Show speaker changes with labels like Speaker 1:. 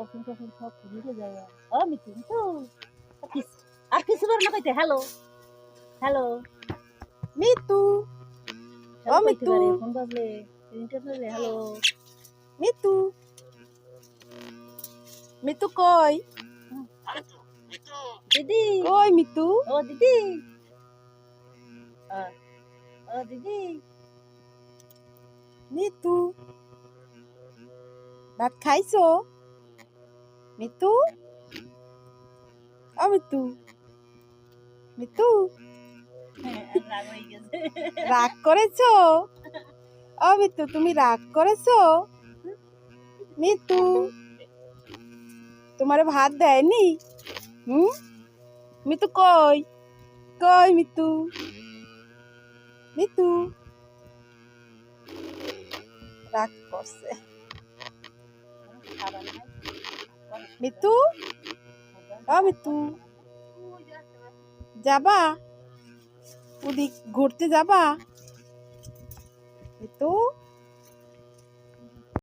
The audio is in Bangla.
Speaker 1: কখন কখন সব ভুলে যায়। ও মিতু মিতু আর কিছু বার না কইতে হ্যালো হ্যালো
Speaker 2: মিতু ও মিতু
Speaker 1: ফোন বাজলে ইন্টারনেটে হ্যালো
Speaker 2: মিতু মিতু কই
Speaker 1: দিদি
Speaker 2: কই মিতু
Speaker 1: ও দিদি ও দিদি
Speaker 2: মিতু ভাত খাইছো মিতু ও মিতু মিতু
Speaker 1: রাগ হয়ে গেছে
Speaker 2: রাগ করেছো ও মিতু তুমি রাগ করেছো মিতু তোমারে ভাত দেয়নি মিতু কই কই মিতু মিতু রাগ করছে মিতু ও মিতু যাবা ওদিক ঘুরতে যাবা মিতু